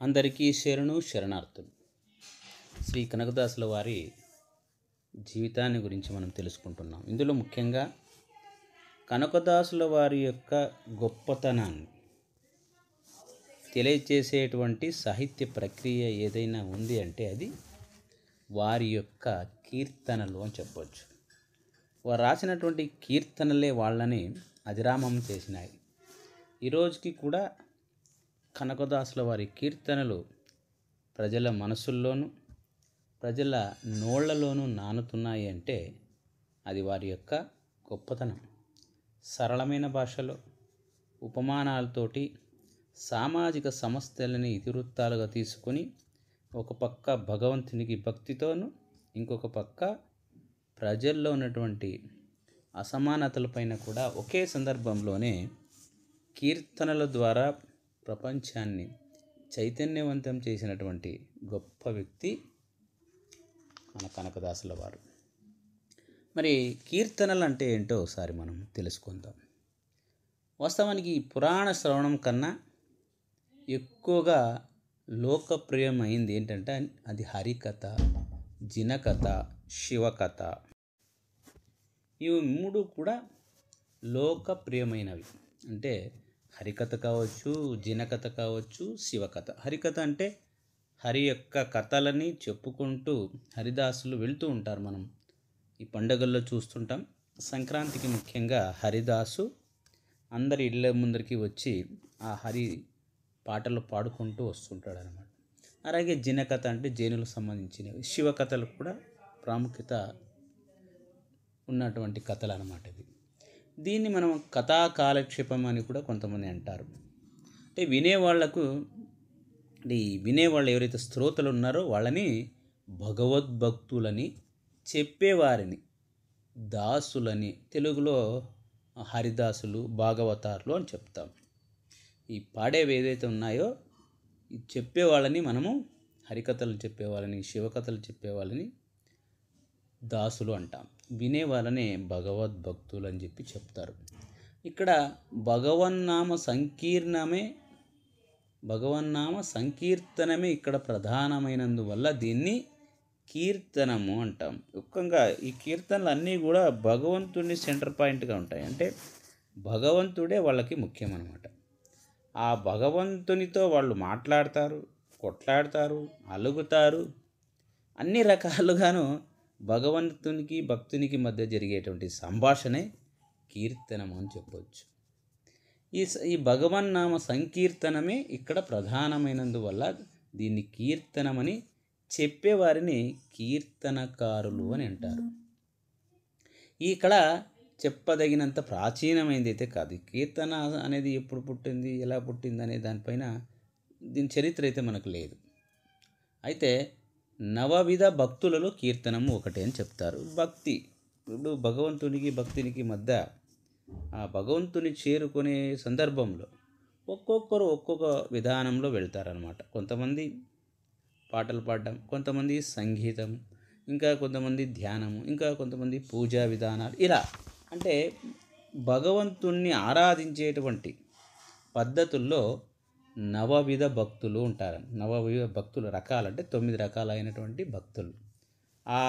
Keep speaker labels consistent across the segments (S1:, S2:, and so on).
S1: అందరికీ శరణార్థులు. శ్రీ కనకదాసుల వారి జీవితాన్ని గురించి మనం తెలుసుకుంటున్నాం. ఇందులో ముఖ్యంగా కనకదాసుల వారి యొక్క గొప్పతనాన్ని తెలియచేసేటువంటి సాహిత్య ప్రక్రియ ఏదైనా ఉంది అంటే అది వారి యొక్క కీర్తనలు అని చెప్పవచ్చు. వారు రాసినటువంటి కీర్తనలే వాళ్ళని అధిరామం చేసినాయి. ఈరోజుకి కూడా కనకదాసుల వారి కీర్తనలు ప్రజల మనసుల్లోనూ ప్రజల నోళ్లలోనూ నానుతున్నాయి అంటే అది వారి యొక్క గొప్పతనం. సరళమైన భాషలో ఉపమానాలతోటి సామాజిక సమస్యలని ఇతివృత్తాలుగా తీసుకొని ఒక పక్క భగవంతునికి భక్తితోనూ ఇంకొక పక్క ప్రజల్లో ఉన్నటువంటి అసమానతలపైన కూడా ఒకే సందర్భంలోనే కీర్తనల ద్వారా ప్రపంచాన్ని చైతన్యవంతం చేసినటువంటి గొప్ప వ్యక్తి మన కనకదాసుల వారు. మరి కీర్తనలు అంటే ఏంటో ఒకసారి మనం తెలుసుకుందాం. వాస్తవానికి పురాణ శ్రవణం కన్నా ఎక్కువగా లోకప్రియమైంది ఏంటంటే అది హరికథ, జినకథ, శివకథ. ఇవి మూడు కూడా లోకప్రియమైనవి. అంటే హరికథ కావచ్చు, జినకథ కావచ్చు, శివకథ. హరికథ అంటే హరి యొక్క కథలని చెప్పుకుంటూ హరిదాసులు వెళ్తూ ఉంటారు. మనం ఈ పండుగల్లో చూస్తుంటాం. సంక్రాంతికి ముఖ్యంగా హరిదాసు అందరి ఇళ్ళ ముందరికి వచ్చి ఆ హరి పాటలు పాడుకుంటూ వస్తుంటాడు అన్నమాట. అలాగే జినకథ అంటే జైనులకు సంబంధించినవి. శివకథలకు కూడా ప్రాముఖ్యత ఉన్నటువంటి కథలు అన్నమాట ఇవి. దీన్ని మనం కథా కాలక్షేపం అని కూడా కొంతమంది అంటారు. అంటే వినేవాళ్ళు ఎవరైతే శ్రోతలు ఉన్నారో వాళ్ళని భగవద్భక్తులని, చెప్పేవారిని దాసులని, తెలుగులో హరిదాసులు, భాగవతారులు అని చెప్తాం. ఈ పాడేవి ఏదైతే ఉన్నాయో ఈ చెప్పేవాళ్ళని మనము హరికథలు చెప్పేవాళ్ళని, శివకథలు చెప్పేవాళ్ళని దాసులు అంటాం. వినేవాళ్ళనే భగవద్భక్తులు అని చెప్పి చెప్తారు. ఇక్కడ భగవన్నామ సంకీర్తనమే ఇక్కడ ప్రధానమైనందువల్ల దీన్ని కీర్తనము అంటాం. ముఖ్యంగా ఈ కీర్తనలు అన్నీ కూడా భగవంతుడిని సెంటర్ పాయింట్గా ఉంటాయి. అంటే భగవంతుడే వాళ్ళకి ముఖ్యం అన్నమాట. ఆ భగవంతునితో వాళ్ళు మాట్లాడతారు, కొట్లాడతారు, అలుగుతారు. అన్ని రకాలుగాను భగవంతునికి భక్తునికి మధ్య జరిగేటువంటి సంభాషణే కీర్తనము అని చెప్పవచ్చు. ఈ భగవన్నామ సంకీర్తనమే ఇక్కడ ప్రధానమైనందువల్ల దీన్ని కీర్తనమని, చెప్పేవారిని కీర్తనకారులు అని అంటారు. ఈ కళ చెప్పదగినంత ప్రాచీనమైనది అయితే కాదు. కీర్తన అనేది ఎప్పుడు పుట్టింది, ఎలా పుట్టింది అనే దానిపైన దీని చరిత్ర అయితే మనకు లేదు. అయితే నవవిధ భక్తులలో కీర్తనము ఒకటే అని చెప్తారు. భక్తి, ఇప్పుడు భగవంతునికి భక్తునికి మధ్య ఆ భగవంతుని చేరుకునే సందర్భంలో ఒక్కొక్కరు ఒక్కొక్క విధానంలో వెళ్తారనమాట. కొంతమంది పాటలు పాడడం, కొంతమంది సంగీతం, ఇంకా కొంతమంది ధ్యానము, ఇంకా కొంతమంది పూజా విధానాలు. ఇలా అంటే భగవంతుణ్ణి ఆరాధించేటువంటి పద్ధతుల్లో నవవిధ భక్తులు ఉంటారు. నవవిధ భక్తుల రకాలంటే 9 రకాలైనటువంటి భక్తులు. ఆ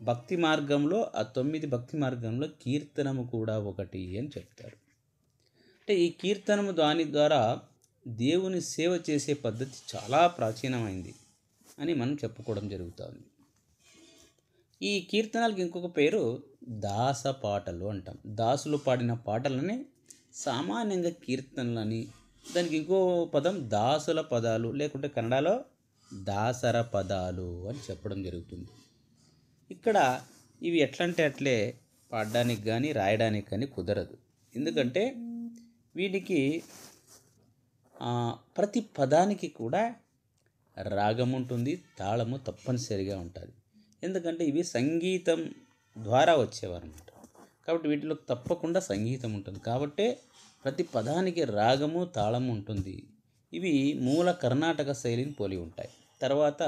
S1: భక్తి మార్గంలో, ఆ 9 భక్తి మార్గంలో కీర్తనము కూడా ఒకటి అని చెప్తారు. అంటే ఈ కీర్తనము దాని ద్వారా దేవుని సేవ చేసే పద్ధతి చాలా ప్రాచీనమైంది అని మనం చెప్పుకోవడం జరుగుతుంది. ఈ కీర్తనలకు ఇంకొక పేరు దాస పాటలు అంటాం. దాసులు పాడిన పాటలని సామాన్యంగా కీర్తనలని, దానికి ఇంకో పదం దాసుల పదాలు, లేకుంటే కన్నడలో దాసర పదాలు అని చెప్పడం జరుగుతుంది. ఇక్కడ ఇవి ఎట్లంటే అట్లే పాడడానికి కానీ రాయడానికి కానీ కుదరదు. ఎందుకంటే వీటికి ప్రతి పదానికి కూడా రాగం ఉంటుంది, తాళము తప్పనిసరిగా ఉంటుంది. ఎందుకంటే ఇవి సంగీతం ద్వారా వచ్చేవారన్నమాట. కాబట్టి వీటిలో తప్పకుండా సంగీతం ఉంటుంది. కాబట్టి ప్రతి పదానికి రాగము, తాళము ఉంటుంది. ఇవి మూల కర్ణాటక శైలిని పోలి ఉంటాయి. తర్వాత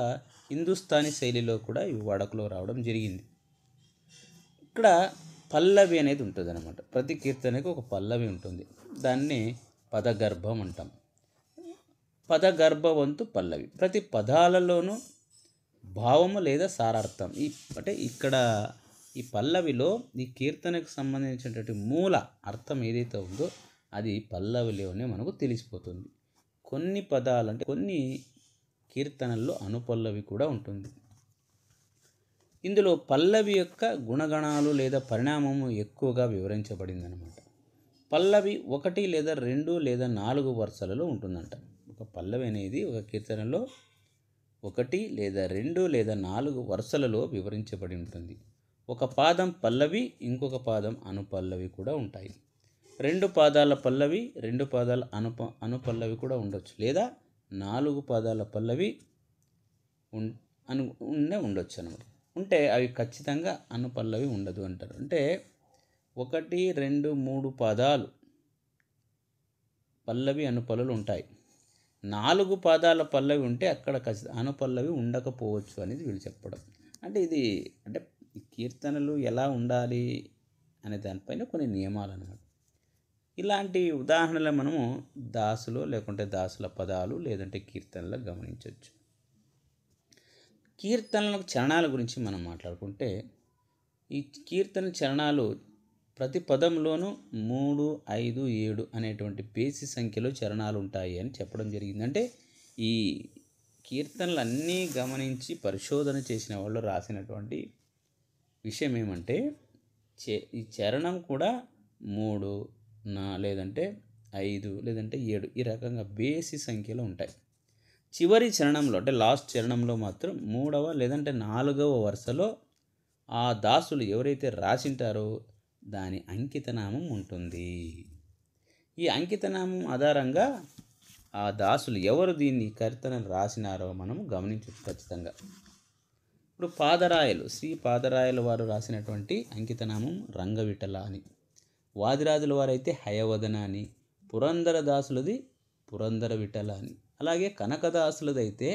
S1: హిందుస్థానీ శైలిలో కూడా ఇవి వాడుకలో రావడం జరిగింది. ఇక్కడ పల్లవి అనేది ఉంటుంది అన్నమాట. ప్రతి కీర్తనకు ఒక పల్లవి ఉంటుంది. దాన్ని పదగర్భం అంటాం. పదగర్భవంతు పల్లవి. ప్రతి పదాలలోనూ భావము లేదా సారార్థం అంటే ఇక్కడ ఈ పల్లవిలో ఈ కీర్తనకు సంబంధించినటువంటి మూల అర్థం ఏదైతే ఉందో అది పల్లవిలోనే మనకు తెలిసిపోతుంది. కొన్ని పదాలు అంటే కొన్ని కీర్తనల్లో అనుపల్లవి కూడా ఉంటుంది. ఇందులో పల్లవి యొక్క గుణగణాలు లేదా పరిణామము ఎక్కువగా వివరించబడిందనమాట. పల్లవి 1 లేదా 2 లేదా 4 వరుసలలో ఉంటుందంట. ఒక పల్లవి అనేది ఒక కీర్తనలో 1 లేదా 2 లేదా 4 వరుసలలో వివరించబడి ఉంటుంది. ఒక పాదం పల్లవి, ఇంకొక పాదం అనుపల్లవి కూడా ఉంటాయి. 2 పాదాల పల్లవి, 2 పాదాల అనుపల్లవి కూడా ఉండొచ్చు, లేదా 4 పాదాల పల్లవి ఉండొచ్చు అనమాట. ఉంటే అవి ఖచ్చితంగా అనుపల్లవి ఉండదు అంటారు. అంటే 1, 2, 3 పాదాలు పల్లవి అనుపల్లవులు ఉంటాయి. 4 పాదాల పల్లవి ఉంటే అక్కడ అనుపల్లవి ఉండకపోవచ్చు అనేది వీళ్ళు చెప్పడం. అంటే ఇది అంటే కీర్తనలు ఎలా ఉండాలి అనే దానిపైన కొన్ని నియమాలు అన్నమాట. ఇలాంటి ఉదాహరణలు మనము దాసులు లేకుంటే దాసుల పదాలు లేదంటే కీర్తనలు గమనించవచ్చు. కీర్తనలకు చరణాల గురించి మనం మాట్లాడుకుంటే ఈ కీర్తన చరణాలు ప్రతి పదంలోనూ 3, 5, 7 అనేటువంటి బేసి సంఖ్యలో చరణాలు ఉంటాయి అని చెప్పడం జరిగింది. అంటే ఈ కీర్తనలన్నీ గమనించి పరిశోధన చేసిన వాళ్ళు రాసినటువంటి విషయం ఏమంటే ఈ చరణం కూడా 3 లేదంటే 5 లేదంటే 7 ఈ రకంగా బేసి సంఖ్యలో ఉంటాయి. చివరి చరణంలో అంటే లాస్ట్ చరణంలో మాత్రం 3వ లేదంటే 4వ వరుసలో ఆ దాసులు ఎవరైతే రాసింటారో దాని అంకితనామం ఉంటుంది. ఈ అంకితనామం ఆధారంగా ఆ దాసులు ఎవరు దీన్ని కీర్తనలు రాసినారో మనము గమనించవచ్చు ఖచ్చితంగా. ఇప్పుడు పాదరాయలు శ్రీ పాదరాయలు వారు రాసినటువంటి అంకితనామం రంగవిఠల అని, వాదిరాజుల వారైతే హయవదన అని, పురందరదాసులది పురందర విఠల అని, అలాగే కనకదాసులదైతే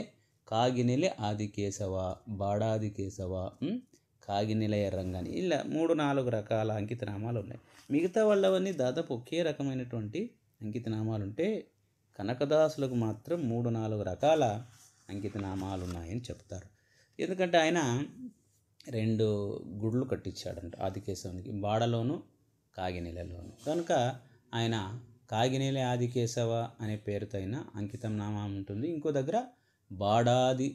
S1: కాగినెలె ఆదికేశవ, బాడాది కేశవ, కాగినెలయ రంగాని, ఇలా 3-4 రకాల అంకితనామాలు ఉన్నాయి. మిగతా వాళ్ళవన్నీ దాదాపు ఒకే రకమైనటువంటి అంకితనామాలు ఉంటే కనకదాసులకు మాత్రం 3-4 రకాల అంకితనామాలు ఉన్నాయని చెప్తారు. ఎందుకంటే ఆయన 2 గుడులు కట్టించాడంట ఆదికేశవునికి, బాడలోను కాగినెలలోను. కనుక ఆయన కాగినెల ఆదికేశవ అనే పేరుతో అయినా అంకితం నామం ఉంటుంది. ఇంకో దగ్గర బాడాది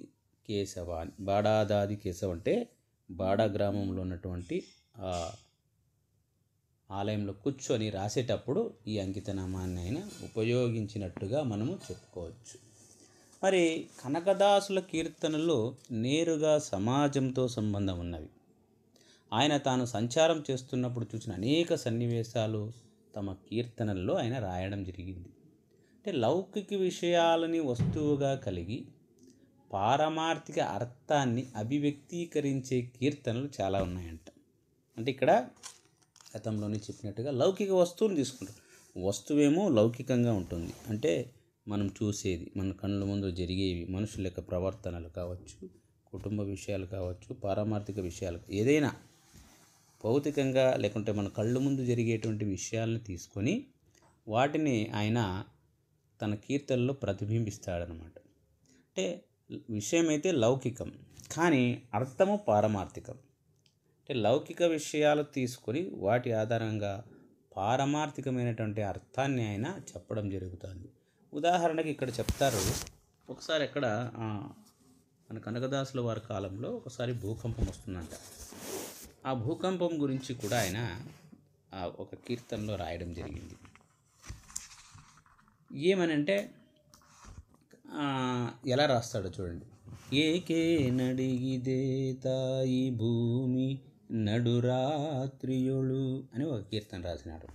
S1: కేశవ, బాడాదాది కేశవ అంటే బాడా గ్రామంలో ఉన్నటువంటి ఆలయంలో కూర్చొని రాసేటప్పుడు ఈ అంకితనామాన్ని అయినా ఉపయోగించినట్టుగా మనము చెప్పుకోవచ్చు. మరి కనకదాసుల కీర్తనలు నేరుగా సమాజంతో సంబంధం ఉన్నవి. ఆయన తాను సంచారం చేస్తున్నప్పుడు చూసిన అనేక సన్నివేశాలు తమ కీర్తనల్లో ఆయన రాయడం జరిగింది. అంటే లౌకిక విషయాలని వస్తువుగా కలిగి పారమార్థిక అర్థాన్ని అభివ్యక్తీకరించే కీర్తనలు చాలా ఉన్నాయంట. అంటే ఇక్కడ గతంలోనే చెప్పినట్టుగా లౌకిక వస్తువుని తీసుకుంటారు. వస్తువేమో లౌకికంగా ఉంటుంది, అంటే మనం చూసేది, మన కళ్ళ ముందు జరిగేవి, మనుషుల యొక్క ప్రవర్తనలు కావచ్చు, కుటుంబ విషయాలు కావచ్చు, పారమార్థిక విషయాలు, ఏదైనా భౌతికంగా లేకుంటే మన కళ్ళు ముందు జరిగేటువంటి విషయాలను తీసుకొని వాటిని ఆయన తన కీర్తనలో ప్రతిబింబిస్తాడనమాట. అంటే విషయం అయితే లౌకికం, కానీ అర్థము పారమార్థికం. అంటే లౌకిక విషయాలు తీసుకొని వాటి ఆధారంగా పారమార్థికమైనటువంటి అర్థాన్ని ఆయన చెప్పడం జరుగుతుంది. ఉదాహరణకి ఇక్కడ చెప్తారు, ఒకసారి ఎక్కడ మన కనకదాసుల వారి కాలంలో ఒకసారి భూకంపం వస్తుందంట. ఆ భూకంపం గురించి కూడా ఆయన ఒక కీర్తనలో రాయడం జరిగింది. ఏమనంటే ఎలా రాస్తాడో చూడండి. ఏకే నడిగిదే తాయి భూమి నడురాత్రియుಳು అని ఒక కీర్తన రాసినాడు.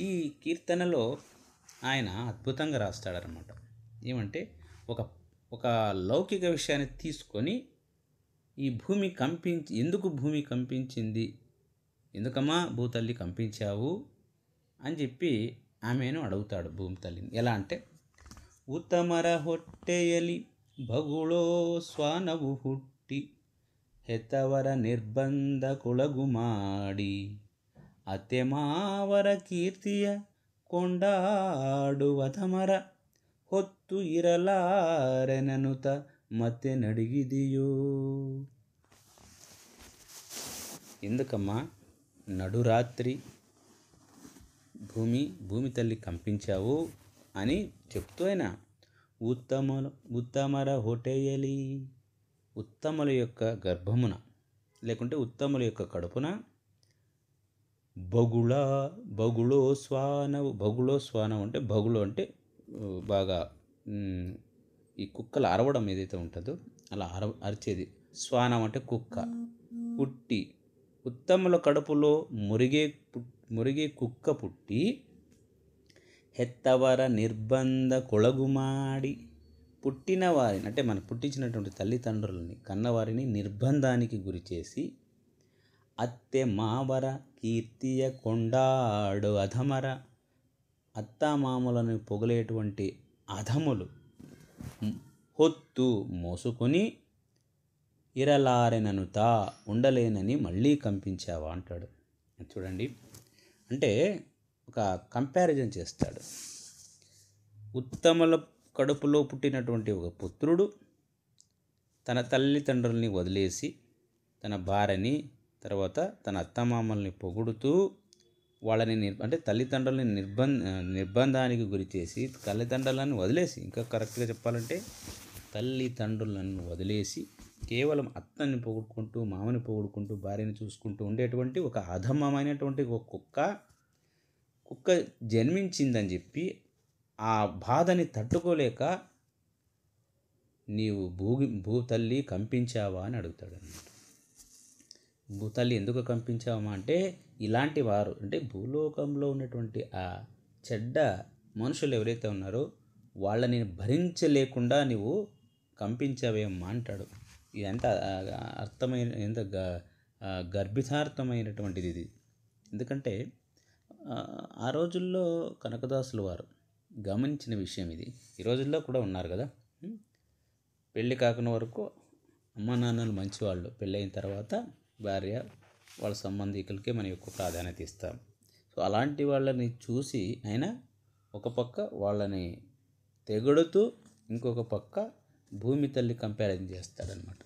S1: ఈ కీర్తనలో ఆయన అద్భుతంగా రాస్తాడనమాట. ఏమంటే ఒక లౌకిక విషయాన్ని తీసుకొని ఈ భూమి ఎందుకు భూమి కంపించింది, ఎందుకమ్మా భూతల్లి కంపించావు అని చెప్పి ఆమెను అడుగుతాడు భూమి తల్లిని. ఎలా అంటే, ಉತ್ತಮರ ಹೊಟ್ಟೆಯಲಿ ಬಗುಳೋ ಸ್ವಾನವು ಹುಟ್ಟಿ ಹೆತ್ತವರ ನಿರ್ಬಂಧ ಕೊಳಗು ಮಾಡಿ ಅತ್ತೆಮಾವರ ಕೀರ್ತಿಯ ಕೊಂಡಾಡುವ ತಮರ ಹೊತ್ತು ಇರಲಾರೆನನುತ ಮತ್ತೆ ನಡಿಗಿದೆಯೋ. ఎందుకమ్మా నడురాత్రి భూమి తల్లి కంపించావు అని చెప్తూ ఆయన ఉత్తమర హొటేయలి, ఉత్తముల యొక్క గర్భమున లేకుంటే ఉత్తముల యొక్క కడుపున బగుళో స్వానవు అంటే బగుళో అంటే బాగా ఈ కుక్కలు అరవడం ఏదైతే ఉంటుందో అలా అరిచేది. స్వానం అంటే కుక్క పుట్టి, ఉత్తముల కడుపులో మురిగే కుక్క పుట్టి హెత్తవర నిర్బంధ కొಳగుమాడి, పుట్టిన వారిని అంటే మనం పుట్టించినటువంటి తల్లిదండ్రులని కన్నవారిని నిర్బంధానికి గురి చేసి అత్తె మావర కీర్తియ కొండాడు అధమర, అత్తామామలను పొగలేటువంటి అధములు హొత్తు మోసుకొని ఇరలారెననుతా ఉండలేనని మళ్ళీ కంపించావా అంటాడు. చూడండి, అంటే ఒక కంపారిజన్ చేస్తాడు. ఉత్తముల కడుపులో పుట్టినటువంటి ఒక పుత్రుడు తన తల్లిదండ్రుల్ని వదిలేసి తన భార్యని తర్వాత తన అత్తమామల్ని పొగుడుతూ వాళ్ళని అంటే తల్లిదండ్రులని నిర్బంధానికి గురి చేసి తల్లిదండ్రులను వదిలేసి, ఇంకా కరెక్ట్గా చెప్పాలంటే తల్లిదండ్రులను వదిలేసి కేవలం అత్తని పొగుడుకుంటూ మామని పొగుడుకుంటూ భార్యని చూసుకుంటూ ఉండేటువంటి ఒక అధమమైనటువంటి ఒక కుక్క జన్మించిందని చెప్పి ఆ బాధని తట్టుకోలేక నీవు భూతల్లి కంపించావా అని అడుగుతాడు అన్నమాట. భూతల్లి ఎందుకు కంపించావా అంటే ఇలాంటి వారు అంటే భూలోకంలో ఉన్నటువంటి ఆ చెడ్డ మనుషులు ఎవరైతే ఉన్నారో వాళ్ళని భరించలేకుండా నీవు కంపించావేమో అంటాడు. ఇది ఎంత ఎంత గర్భితార్థమైనటువంటిది ఇది. ఎందుకంటే ఆ రోజుల్లో కనకదాసుల వారు గమనించిన విషయం ఇది. ఈ రోజుల్లో కూడా ఉన్నారు కదా, పెళ్ళి కాకున్న వరకు అమ్మ నాన్నలు మంచివాళ్ళు, పెళ్ళైన తర్వాత భార్య వాళ్ళ సంబంధికులకే మనం ఎక్కువ ప్రాధాన్యత ఇస్తాం. సో అలాంటి వాళ్ళని చూసి ఆయన ఒక పక్క వాళ్ళని తెగడుతూ ఇంకొక పక్క భూమి తల్లి కంపారిజన్ చేస్తాడనమాట.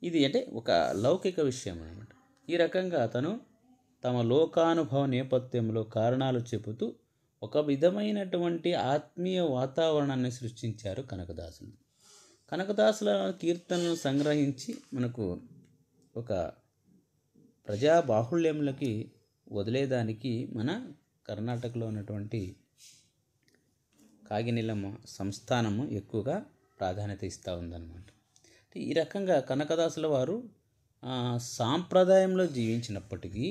S1: ఇది అంటే ఒక లౌకిక విషయం అనమాట. ఈ రకంగా అతను తమ లోకానుభవ నేపథ్యంలో కారణాలు చెబుతూ ఒక విధమైనటువంటి ఆత్మీయ వాతావరణాన్ని సృష్టించారు కనకదాసులు. కనకదాసుల కీర్తనలు సంగ్రహించి మనకు ఒక ప్రజాబాహుళ్యంలోకి వదిలేదానికి మన కర్ణాటకలో ఉన్నటువంటి కాగినిలమ్మ సంస్థానము ఎక్కువగా ప్రాధాన్యత ఇస్తూ ఉందన్నమాట. ఈ రకంగా కనకదాసుల వారు సాంప్రదాయంలో జీవించినప్పటికీ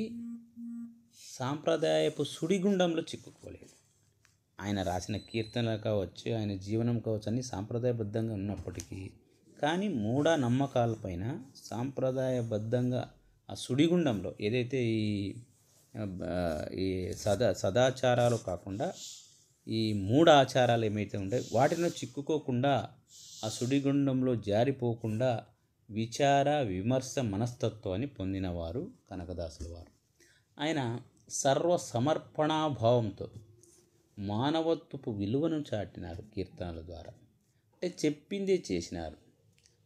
S1: సాంప్రదాయపు సుడిగుండంలో చిక్కుకోలేదు. ఆయన రాసిన కీర్తనలు కావచ్చు, ఆయన జీవనం కావచ్చు, అన్నీ సాంప్రదాయబద్ధంగా ఉన్నప్పటికీ కానీ మూఢనమ్మకాలపైన సాంప్రదాయబద్ధంగా ఆ సుడిగుండంలో ఏదైతే ఈ సదాచారాలు కాకుండా ఈ మూఢ ఆచారాలు ఏమైతే ఉంటాయో వాటిలో చిక్కుకోకుండా ఆ సుడిగుండంలో జారిపోకుండా విచార విమర్శ మనస్తత్వాన్ని పొందినవారు కనకదాసుల వారు. ఆయన సర్వసమర్పణాభావంతో మానవత్వపు విలువను చాటినారు కీర్తనల ద్వారా. అంటే చెప్పిందే చేసినారు.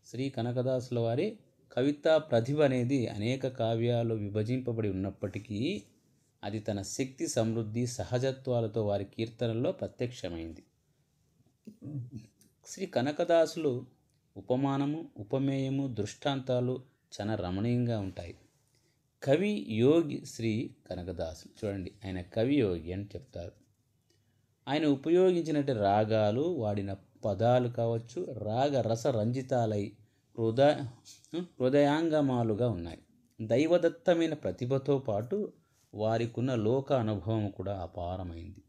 S1: శ్రీ కనకదాసుల వారి కవితా ప్రతిభ అనేది అనేక కావ్యాలు విభజింపబడి ఉన్నప్పటికీ అది తన శక్తి సమృద్ధి సహజత్వాలతో వారి కీర్తనల్లో ప్రత్యక్షమైంది. శ్రీ కనకదాసులు ఉపమానము ఉపమేయము దృష్టాంతాలు చాలా రమణీయంగా ఉంటాయి. కవి యోగి శ్రీ కనకదాసులు చూడండి, ఆయన కవి యోగి అని చెప్తారు. ఆయన ఉపయోగించినట్టు రాగాలు వాడిన పదాలు కావచ్చు రాగ రస రంజితాలై హృదయాంగమాలుగా ఉన్నాయి. దైవదత్తమైన ప్రతిభతో పాటు వారికున్న లోక అనుభవం కూడా అపారమైంది.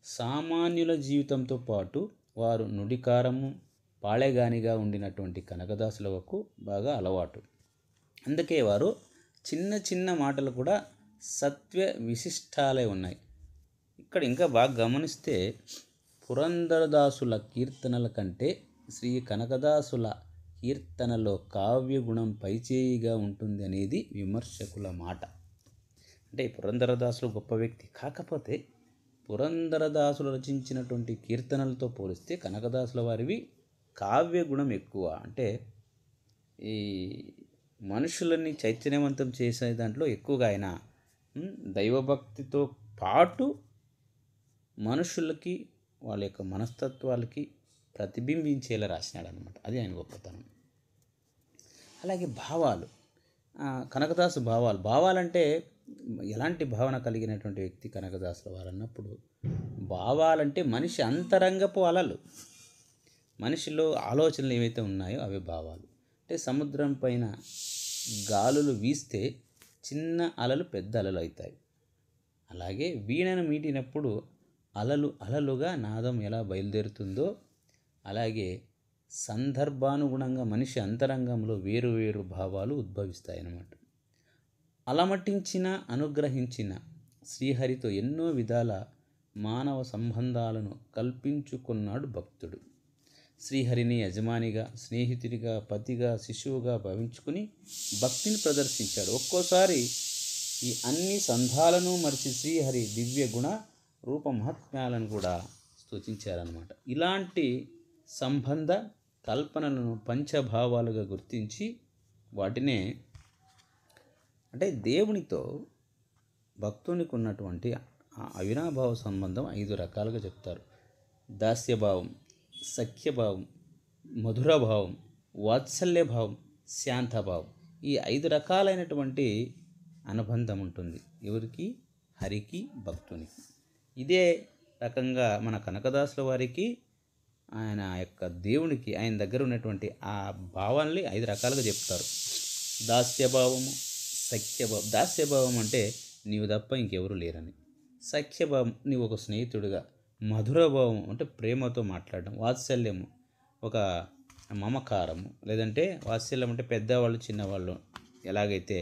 S1: సామాన్యుల జీవితంతో పాటు వారు నుడికారము పాళెగానిగా ఉండినటువంటి కనకదాసులకు బాగా అలవాటు. అందుకే వారు చిన్న చిన్న మాటలు కూడా సత్వ విశిష్టాలే ఉన్నాయి. ఇక్కడ ఇంకా బాగా గమనిస్తే పురందరదాసుల కీర్తనల కంటే శ్రీ కనకదాసుల కీర్తనలో కావ్యగుణం పైచేయిగా ఉంటుంది అనేది విమర్శకుల మాట. అంటే పురందరదాసులు గొప్ప వ్యక్తి కాకపోతే పురంధరదాసులు రచించినటువంటి కీర్తనలతో పోలిస్తే కనకదాసుల వారివి కావ్య గుణం ఎక్కువ. అంటే ఈ మనుషులని చైతన్యవంతం చేసే దాంట్లో ఎక్కువగా ఆయన దైవభక్తితో పాటు మనుషులకి వాళ్ళ యొక్క మనస్తత్వాలకి ప్రతిబింబించేలా రాసినాడు అనమాట. అది ఆయన గొప్పతనం. అలాగే భావాలు, కనకదాసు భావాలంటే ఎలాంటి భావన కలిగినటువంటి వ్యక్తి కనకదాసుల వారు అన్నప్పుడు, భావాలంటే మనిషి అంతరంగపు అలలు, మనిషిలో ఆలోచనలు ఏవైతే ఉన్నాయో అవి భావాలు. అంటే సముద్రం పైన గాలులు వీస్తే చిన్న అలలు పెద్ద అలలు అవుతాయి. అలాగే వీణను మీటినప్పుడు అలలుగా నాదం ఎలా బయలుదేరుతుందో, అలాగే సందర్భానుగుణంగా మనిషి అంతరంగంలో వేరు వేరు భావాలు ఉద్భవిస్తాయన్నమాట. అలమటించిన అనుగ్రహించిన శ్రీహరితో ఎన్నో విధాల మానవ సంబంధాలను కల్పించుకున్నాడు భక్తుడు. శ్రీహరిని యజమానిగా, స్నేహితుడిగా, పతిగా, శిశువుగా భావించుకుని భక్తిని ప్రదర్శించాడు. ఒక్కోసారి ఈ అన్ని సంధాలను మరిచి శ్రీహరి దివ్య గుణ రూప మహాత్మ్యాలను కూడా స్తుతించారన్నమాట. ఇలాంటి సంబంధ కల్పనలను పంచభావాలుగా గుర్తించి వాటినే, అంటే దేవునితో భక్తునికి ఉన్నటువంటి అవినాభావ సంబంధం 5 రకాలుగా చెప్తారు. దాస్యభావం, సఖ్యభావం, మధురభావం, వాత్సల్యభావం, శాంతభావం. ఈ 5 రకాలైనటువంటి అనుబంధం ఉంటుంది ఎవరికి? హరికి, భక్తునికి. ఇదే రకంగా మన కనకదాసుల వారికి ఆయన యొక్క దేవునికి ఆయన దగ్గర ఉన్నటువంటి ఆ భావాల్ని 5 రకాలుగా చెప్తారు. దాస్యభావము, సఖ్యభావం. దాస్యభావం అంటే నీవు తప్ప ఇంకెవరు లేరని. సఖ్యభావం నీవు ఒక స్నేహితుడిగా. మధురభావం అంటే ప్రేమతో మాట్లాడడం. వాత్సల్యము ఒక మమకారము, లేదంటే వాత్సల్యం అంటే పెద్దవాళ్ళు చిన్నవాళ్ళు ఎలాగైతే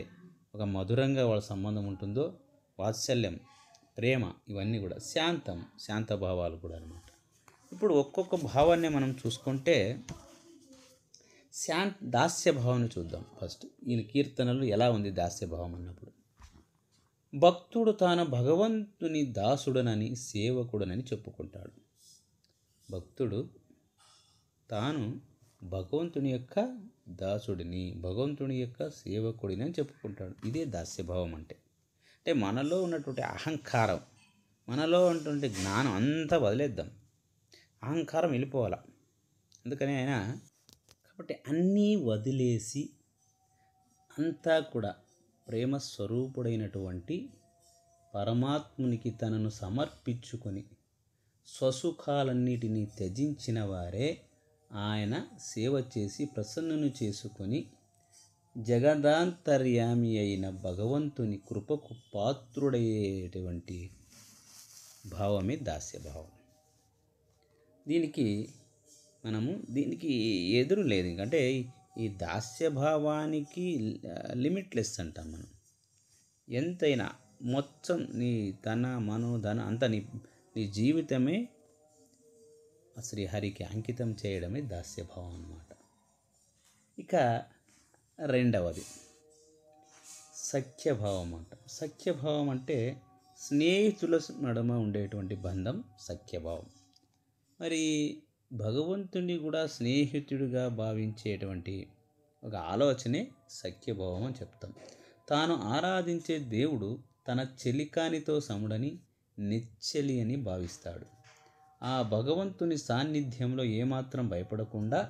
S1: ఒక మధురంగా వాళ్ళ సంబంధం ఉంటుందో వాత్సల్యం, ప్రేమ, ఇవన్నీ కూడా. శాంత భావాలు కూడా అనమాట. ఇప్పుడు ఒక్కొక్క భావాన్ని మనం చూసుకుంటే దాస్యభావాన్ని చూద్దాం. ఫస్ట్ ఈయన కీర్తనలు ఎలా ఉంది దాస్యభావం అన్నప్పుడు, భక్తుడు తాను భగవంతుని దాసుడనని సేవకుడనని చెప్పుకుంటాడు. భక్తుడు తాను భగవంతుని యొక్క దాసుడిని, భగవంతుని యొక్క సేవకుడిని అని చెప్పుకుంటాడు. ఇదే దాస్యభావం అంటే. అంటే మనలో ఉన్నటువంటి అహంకారం, మనలో ఉన్నటువంటి జ్ఞానం అంతా వదిలేద్దాం, అహంకారం వెళ్ళిపోవాల. అందుకని ఆయన కాబట్టి అన్నీ వదిలేసి అంతా కూడా ప్రేమ స్వరూపుడైనటువంటి పరమాత్మునికి తనను సమర్పించుకొని స్వసుఖాలన్నిటినీ త్యజించిన వారే ఆయన సేవ చేసి ప్రసన్నును చేసుకొని జగదాంతర్యామి అయిన భగవంతుని కృపకు పాత్రుడయ్యేటువంటి భావమే దాస్యభావం. దీనికి ఎదురు లేదు. ఎందుకంటే ఈ దాస్యభావానికి లిమిట్లెస్ అంటాం మనం. ఎంతైనా మొత్తం నీ మనోధన అంతా నీ జీవితమే శ్రీహరికి అంకితం చేయడమే దాస్యభావం అన్నమాట. ఇక రెండవది సఖ్యభావం అంట. సఖ్యభావం అంటే స్నేహితుల నడుమ ఉండేటువంటి బంధం సఖ్యభావం. మరి భగవంతుని కూడా స్నేహితుడిగా భావించేటువంటి ఒక ఆలోచనే సఖ్యభావం అని చెప్తాం. తాను ఆరాధించే దేవుడు తన చెలికానితో సముడని, నెచ్చెలి అని భావిస్తాడు. ఆ భగవంతుని సాన్నిధ్యంలో ఏమాత్రం భయపడకుండా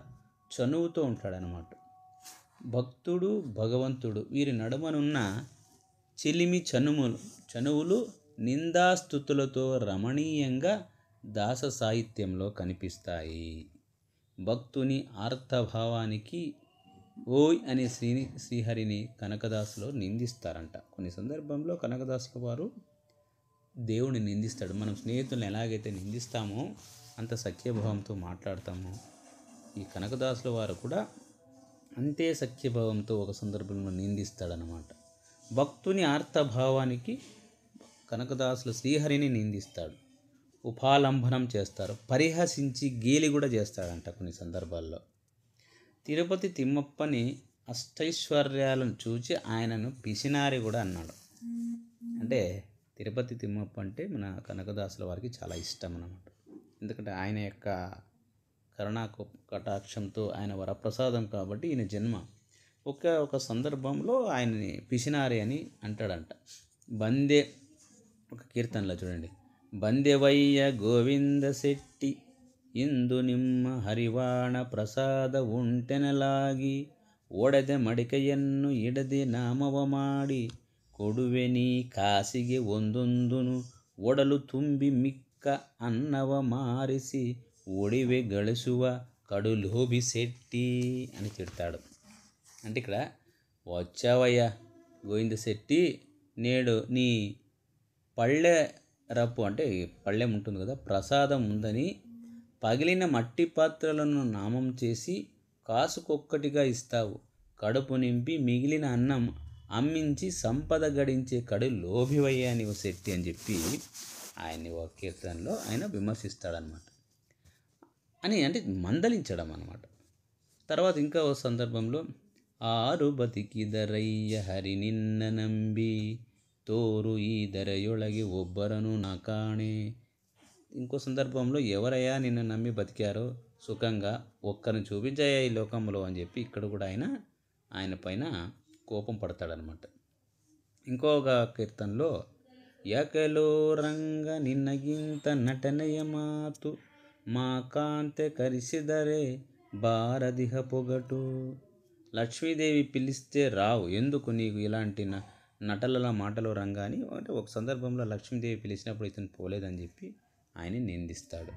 S1: చనువుతో ఉంటాడనమాట. భక్తుడు, భగవంతుడు వీరి నడుమనున్న చెలిమి చనువులు నిందాస్తుతులతో రమణీయంగా దాస సాహిత్యంలో కనిపిస్తాయి. భక్తుని ఆర్తభావానికి ఓయ్ అనే శ్రీహరిని కనకదాసులో నిందిస్తారంట. కొన్ని సందర్భంలో కనకదాసుల వారు దేవుని నిందిస్తాడు. మనం స్నేహితులను ఎలాగైతే నిందిస్తామో అంత సఖ్యభావంతో మాట్లాడతామో ఈ కనకదాసుల వారు కూడా అంతే సఖ్యభావంతో ఒక సందర్భంలో నిందిస్తాడనమాట. భక్తుని ఆర్తభావానికి కనకదాసులు శ్రీహరిని నిందిస్తాడు, ఉపాలంబనం చేస్తారు, పరిహసించి గేలి కూడా చేస్తాడంట కొన్ని సందర్భాల్లో. తిరుపతి తిమ్మప్పని అష్టైశ్వర్యాలను చూచి ఆయనను పిసినారి కూడా అన్నాడు. అంటే తిరుపతి తిమ్మప్ప అంటే మన కనకదాసుల వారికి చాలా ఇష్టం అన్నమాట. ఎందుకంటే ఆయన యొక్క కటాక్షంతో ఆయన వరప్రసాదం కాబట్టి ఈయన జన్మ. ఒక సందర్భంలో ఆయనని పిసినారి అని అంటాడంట. బందె ఒక కీర్తనలో చూడండి, ಬಂದೆವಯ್ಯ ಗೋವಿಂದ ಶೆಟ್ಟಿ ಇಂದು ನಿಮ್ಮ ಹರಿವಾಣ ಪ್ರಸಾದ ಉಂಟೆನಲಾಗಿ ಒಡೆದೆ ಮಡಿಕೆಯನ್ನು ಇಡದೆ ನಾಮವ ಮಾಡಿ ಕೊಡುವೆ ನೀ ಕಾಸಿಗೆ ಒಂದೊಂದುನು ಒಡಲು ತುಂಬಿ ಮಿಕ್ಕ ಅನ್ನವ ಮಾರಿಸಿ ಒಡಿವೆ ಗಳಿಸುವ కడులోబి శెట్టి అని తిడతాడు. అంటే ఇక్కడ వచ్చావయ్యా గోవింద శెట్టి, నేడు నీ పళ్ళె రప్పు అంటే పళ్ళెం ఉంటుంది కదా, ప్రసాదం ఉందని పగిలిన మట్టి పాత్రలను నామం చేసి కాసుకొక్కటిగా ఇస్తావు. కడుపు నింపి మిగిలిన అన్నం అమ్మించి సంపద గడించే కడు లోభివయ్యా నీవు శెట్టి అని చెప్పి ఆయన్ని ఒక కీర్తనలో ఆయన విమర్శిస్తాడనమాట. అంటే మందలించడం అనమాట. తర్వాత ఇంకా ఓ సందర్భంలో ఆరు బతికిదరయ్య హరి నిన్న నంబి తోరు ఈ ధరయొಳಗೆ ఒబ్బరను నా కాణే. ఇంకో సందర్భంలో ఎవరయ్యా నిన్ను నమ్మి బతికారో సుఖంగా ఒక్కరిని చూపించాయా ఈ లోకంలో అని చెప్పి ఇక్కడ కూడా ఆయన పైన కోపం పడతాడనమాట. ఇంకొక కీర్తనలో యాకలో రంగ నిన్నగింత నటనయ మాతు మా కాంతె కరిసిదరే భారదిహ పొగటు. లక్ష్మీదేవి పిలిస్తే రావు, ఎందుకు నీకు ఇలాంటి నటల మాటలు రంగాని అంటే ఒక సందర్భంలో లక్ష్మీదేవి పిలిచినప్పుడు ఇతను పోలేదని చెప్పి ఆయన్ని నిందిస్తాడు.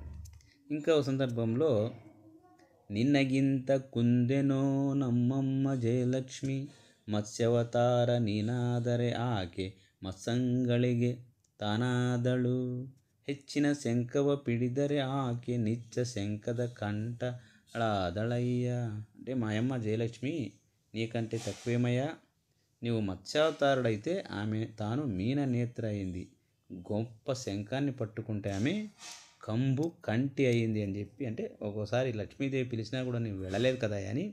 S1: ఇంకా ఒక సందర్భంలో నిన్నగింత కుందెనో నమ్మమ్మ జయలక్ష్మి ಮತ್ಸ್ಯವತಾರ ನೀನಾದರೆ ಆಕೆ ಮತ್ಸಂಗಳಿಗೆ ತಾನಾದಳು. ಹೆಚ್ಚಿನ ಶಂಕವ ಪಿಡಿದರೆ ಆಕೆ ನಿಚ್ಚ ಶಂಕದ కంటళాదళయ్య. అంటే మాయమ్మ జయలక్ష్మి నీకంటే తక్కువేమయ్యా, నీవు మత్స్యావతారుడైతే ఆమె తాను మీన నేత్ర అయింది, గొప్ప శంఖాన్ని పట్టుకుంటే ఆమె కంటి అయింది అని చెప్పి, అంటే ఒక్కోసారి లక్ష్మీదేవి పిలిచినా కూడా నీవు వెళ్ళలేదు కదా అని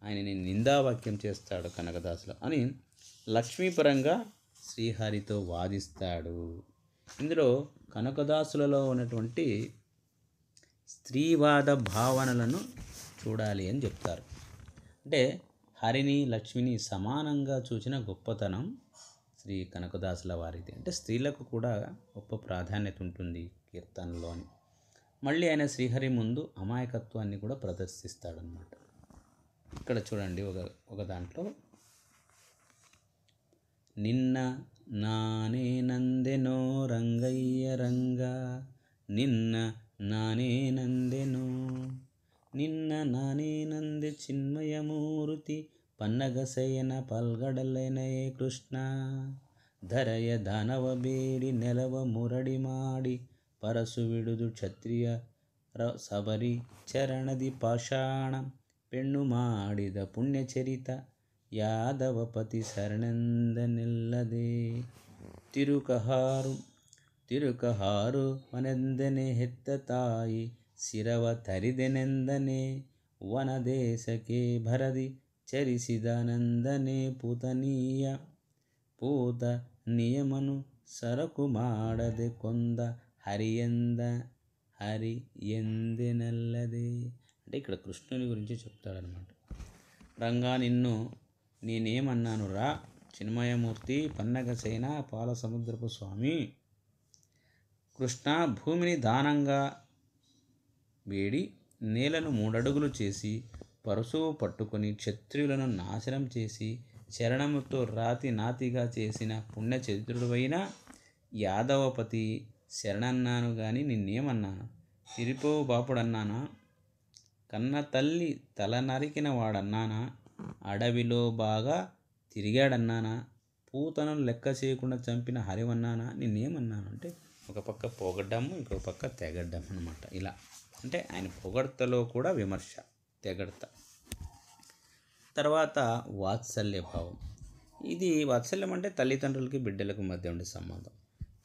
S1: ఆయనని నిందావాక్యం చేస్తాడు కనకదాసులు అని లక్ష్మీపరంగా శ్రీహరితో వాదిస్తాడు. ఇందులో కనకదాసులలో ఉన్నటువంటి స్త్రీవాద భావనలను చూడాలి అని చెప్తారు. అంటే హరిని లక్ష్మిని సమానంగా చూసిన గొప్పతనం శ్రీ కనకదాసుల వారిది. అంటే స్త్రీలకు కూడా గొప్ప ప్రాధాన్యత ఉంటుంది కీర్తనలోని. మళ్ళీ ఆయన శ్రీహరి ముందు అమాయకత్వాన్ని కూడా ప్రదర్శిస్తాడనమాట. ఇక్కడ చూడండి ఒక దాంట్లో నిన్న నానే నందెనో రంగయ్య రంగా, నిన్న నానే నందెనో, నిన్న నానే నందె చిన్మయమూర్తి పన్నగశయన పల్గడలెనయే కృష్ణ. ಧರೆಯ ದಾನವ ಬೇಡಿ ನೆಲವ ಮುರಡಿ ಮಾಡಿ ಪರಸು ವಿಡುದು ಕ್ಷತ್ರಿಯ ಸಬರಿ ಚರಣದಿ ಪಾಷಾಣ ಪೆಣ್ಣು ಮಾಡಿದ ಪುಣ್ಯಚರಿತ ಯಾದವಪತಿ ಶರಣೆಂದನೆಲ್ಲದೆ. ತಿರುಕಹಾರು ಮನೆಂದನೆ ಹೆತ್ತ ತಾಯಿ ಶಿರವ ತರಿದೆನೆಂದನೆ. ವನದೇಶಕ್ಕೆ ಭರದಿ ಚರಿಸಿದನೆಂದನೆ పూత నియమను సరకు ಮಾಡದೆ కొంద హరి ఎందెనల్లదే. అంటే ఇక్కడ కృష్ణుని గురించి చెప్తాడనమాట. రంగా నిన్ను నేనేమన్నాను రా చిన్మయమూర్తి పన్నగసేన పాల సముద్రపు స్వామి. కృష్ణ భూమిని దానంగా వేడి నేలను 3 అడుగులు చేసి పరశువు పట్టుకొని క్షత్రియులను నాశనం చేసి చరణముతో రాతి నాతిగా చేసిన పుణ్యచరిత్రుడైన యాదవపతి శరణన్నాను గాని నిన్నేమన్నాను? తిరిపోవు బాపుడన్నానా? కన్న తల్లి తల నరికిన వాడన్నానా? అడవిలో బాగా తిరిగాడన్నానా? పూతను లెక్క చేయకుండా చంపిన హరివన్నానా? నిన్నేమన్నాను? అంటే ఒక పక్క పొగడ్డము, ఇంకొక పక్క తెగడ్డం అనమాట. ఇలా అంటే ఆయన పొగడ్తలో కూడా విమర్శ, తెగడ్త. తర్వాత వాత్సల్య భావం. ఇది వాత్సల్యం అంటే తల్లిదండ్రులకి బిడ్డలకు మధ్య ఉండే సంబంధం.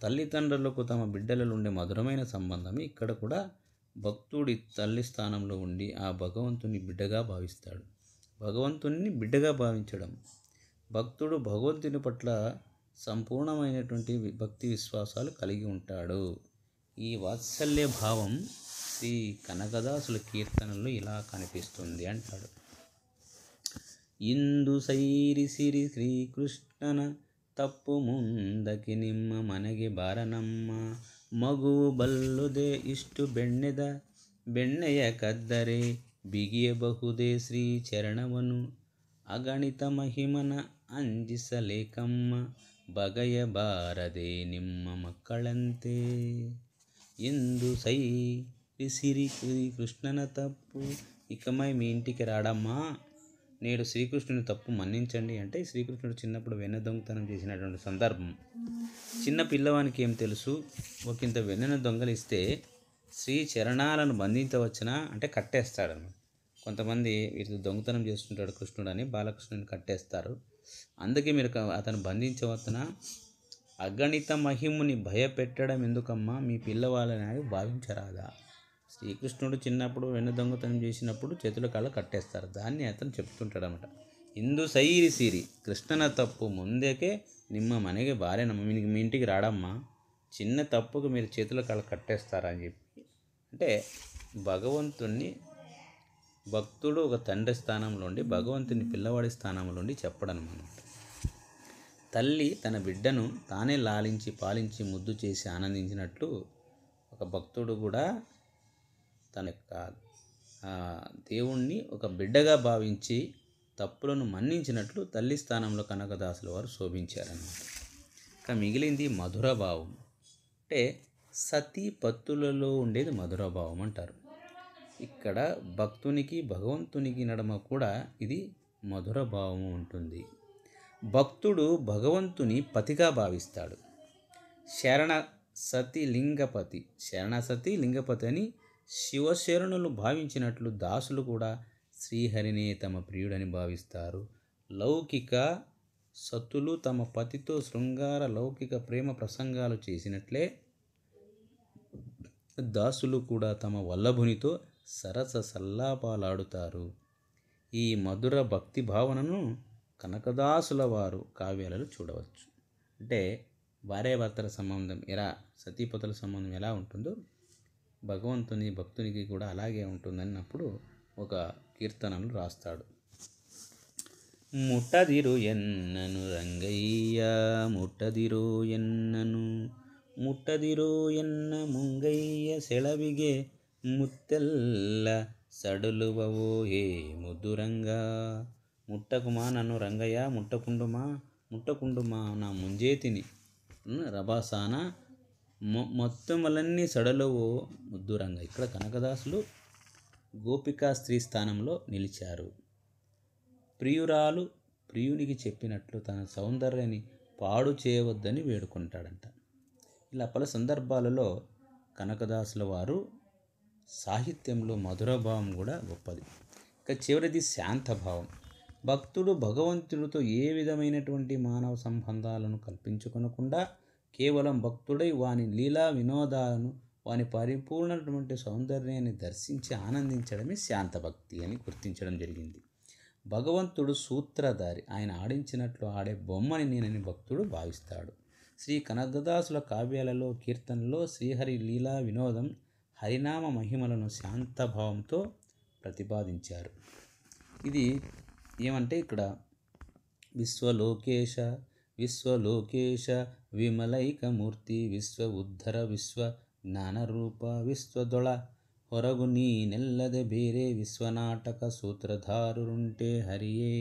S1: తల్లిదండ్రులకు తమ బిడ్డలలో ఉండే మధురమైన సంబంధమే ఇక్కడ కూడా భక్తుడి తల్లి స్థానంలో ఉండి ఆ భగవంతుని బిడ్డగా భావిస్తాడు. భగవంతుని బిడ్డగా భావించడం. భక్తుడు భగవంతుని పట్ల సంపూర్ణమైనటువంటి భక్తి విశ్వాసాలు కలిగి ఉంటాడు. ఈ వాత్సల్య భావం శ్రీ కనకదాసుల కీర్తనల్లో ఇలా కనిపిస్తుంది అంటాడు. ಇಂದು ಸೈರಿಸಿರಿ ಶ್ರೀಕೃಷ್ಣನ ತಪ್ಪು ಮುಂದಕ್ಕೆ ನಿಮ್ಮ ಮನೆಗೆ ಬಾರನಮ್ಮ, ಮಗುವು ಬಲ್ಲುದೆ ಇಷ್ಟು ಬೆಣ್ಣೆಯ ಕದ್ದರೆ ಬಿಗಿಯಬಹುದೇ ಶ್ರೀ ಚರಣವನು, ಅಗಣಿತ ಮಹಿಮನ ಅಂಜಿಸಲೇಕಮ್ಮ, ಬಗೆಯಬಾರದೆ ನಿಮ್ಮ ಮಕ್ಕಳಂತೆ. ಎಂದು ಸೈರಿಸಿರಿ శ్రీకృష్ణన తప్పు, ఇకమై మీ ఇంటికి రాడమ్మా, నేడు శ్రీకృష్ణుని తప్పు మన్నించండి అంటే శ్రీకృష్ణుడు చిన్నప్పుడు వెన్న దొంగతనం చేసినటువంటి సందర్భం. చిన్న పిల్లవానికి ఏం తెలుసు, ఒకంత వెన్నను దొంగలిస్తే శ్రీ చరణాలను బంధించవచ్చునా అంటే కట్టేస్తాడు అన్నమాట. కొంతమంది వీటి దొంగతనం చేస్తుంటాడు కృష్ణుడు అని బాలకృష్ణుని కట్టేస్తారు. అందుకే మీరు అతను బంధించవచ్చునా, అగణిత మహిముని భయపెట్టడం ఎందుకమ్మా, మీ పిల్లవాళ్ళని భావించరాదా. శ్రీకృష్ణుడు చిన్నప్పుడు వెన్న దొంగతనం చేసినప్పుడు చేతుల కాళ్ళు కట్టేస్తారు, దాన్ని అతను చెప్తుంటాడు అనమాట. ఇందు సైరి సిరి కృష్ణన తప్పు ముందేకే నిమ్మ మనకి భార్యనమ్మ, మీ ఇంటికి రాడమ్మా, చిన్న తప్పుకు మీరు చేతుల కాళ్ళు కట్టేస్తారా అని చెప్పి అంటే భగవంతుణ్ణి భక్తుడు ఒక తండ్రి స్థానంలో ఉండి భగవంతుని పిల్లవాడి స్థానంలో ఉండి చెప్పడం అన్నమాట. తల్లి తన బిడ్డను తానే లాలించి పాలించి ముద్దు చేసి ఆనందించినట్లు ఒక భక్తుడు కూడా తన యొక్క దేవుణ్ణి ఒక బిడ్డగా భావించి తప్పులను మన్నించినట్లు తల్లి స్థానంలో కనకదాసుల వారు శోభించారన్నమాట. ఇక మిగిలింది మధుర భావం. అంటే సతీ పత్తులలో ఉండేది మధుర భావం అంటారు. ఇక్కడ భక్తునికి భగవంతునికి నడుమ కూడా ఇది మధుర భావము ఉంటుంది. భక్తుడు భగవంతుని పతిగా భావిస్తాడు. శరణ సతి లింగపతి అని శివశరణులు భావించినట్లు దాసులు కూడా శ్రీహరినే తమ ప్రియుడని భావిస్తారు. లౌకిక సతులు తమ పతితో శృంగార లౌకిక ప్రేమ ప్రసంగాలు చేసినట్లే దాసులు కూడా తమ వల్లభునితో సరస సల్లాపాలాడుతారు. ఈ మధుర భక్తి భావనను కనకదాసుల వారు కావ్యాలలో చూడవచ్చు. అంటే భార్యాభర్తల సంబంధం ఎలా, సతీపతుల సంబంధం ఎలా ఉంటుందో భగవంతుని భక్తునికి కూడా అలాగే ఉంటుందన్నప్పుడు ఒక కీర్తనలు రాస్తాడు. ముట్టదిరు ఎన్నను రంగయ్య ముట్టదిరు ఎన్నను, ముట్టదిరు ఎన్న ముంగయ్య సెಳವಿಗೆ ముత్తెల్ల సడులువవో ఏ ముద్దురంగా, ముట్టకుమా నన్ను రంగయ్య ముట్టకుండుమా నా ముంజేతిని రభాసాన మొత్తములన్నీ సడలవో ముద్దురంగా. ఇక్కడ కనకదాసులు గోపికా స్త్రీ స్థానంలో నిలిచారు. ప్రియురాలు ప్రియునికి చెప్పినట్లు తన సౌందర్యాన్ని పాడు చేయవద్దని వేడుకుంటాడంట. ఇలా పలు సందర్భాలలో కనకదాసుల వారు సాహిత్యంలో మధురభావం కూడా గొప్పది. ఇక చివరిది శాంతభావం. భక్తుడు భగవంతుడితో ఏ విధమైనటువంటి మానవ సంబంధాలను కల్పించుకొనకుండా కేవలం భక్తుడై వాని లీలా వినోదాలను వాని పరిపూర్ణమైనటువంటి సౌందర్యాన్ని దర్శించి ఆనందించడమే శాంతభక్తి అని గుర్తించడం జరిగింది. భగవంతుడు సూత్రధారి, ఆయన ఆడించినట్లు ఆడే బొమ్మని నేనని భక్తుడు భావిస్తాడు. శ్రీ కనకదాసుల కావ్యాలలో కీర్తనలో శ్రీహరి లీలా వినోదం హరినామ మహిమలను శాంతభావంతో ప్రతిపాదించారు. ఇది ఏమంటే ఇక్కడ విశ్వలోకేశ విమలైకమూర్తి విశ్వ ఉద్ధర విశ్వ జ్ఞానరూప విశ్వదొళ ಹೊರಗು ನೀನೆಲ್ಲದೆ ಬೇರೆ విశ్వనాటక సూత్రధారుంటే హరియే.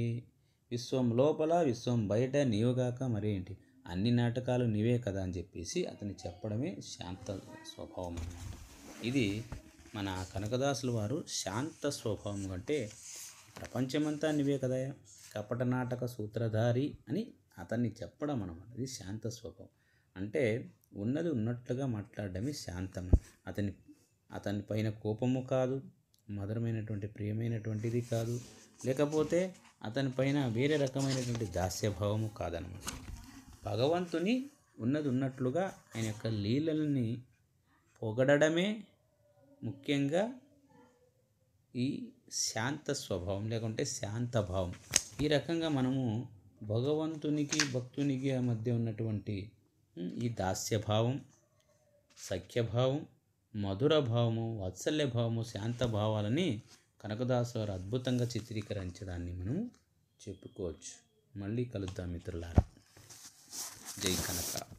S1: విశ్వం లోపల విశ్వం బయట నీవుగాక మరేంటి, అన్ని నాటకాలు నీవే కదా అని చెప్పేసి అతని చెప్పడమే శాంత స్వభావం అన్నమాట. ఇది మన కనకదాసుల వారు శాంత స్వభావం అంటే ప్రపంచమంతా నీవే కదా కపట నాటక సూత్రధారి అని అతన్ని చెప్పడం అన్నమాట. ఇది శాంత స్వభావం అంటే ఉన్నది ఉన్నట్లుగా మాట్లాడడమే శాంతం. అతని పైన కోపము కాదు, మధురమైనటువంటి ప్రియమైనటువంటిది కాదు, లేకపోతే అతని పైన వేరే రకమైనటువంటి దాస్యభావము కాదనమాట. భగవంతుని ఉన్నది ఉన్నట్లుగా ఆయన యొక్క లీలల్ని పొగడమే ముఖ్యంగా ఈ శాంత స్వభావం లేకుంటే శాంతభావం. ఈ రకంగా మనము భగవంతునికి భక్తునికి ఆ మధ్య ఉన్నటువంటి ఈ దాస్యభావం, సఖ్యభావం, మధుర భావము, వాత్సల్య భావము, శాంత భావాలని కనకదాసు గారు అద్భుతంగా చిత్రీకరించడాన్ని మనం చెప్పుకోవచ్చు. మళ్ళీ కలుద్దాం మిత్రులారా. జై కనక.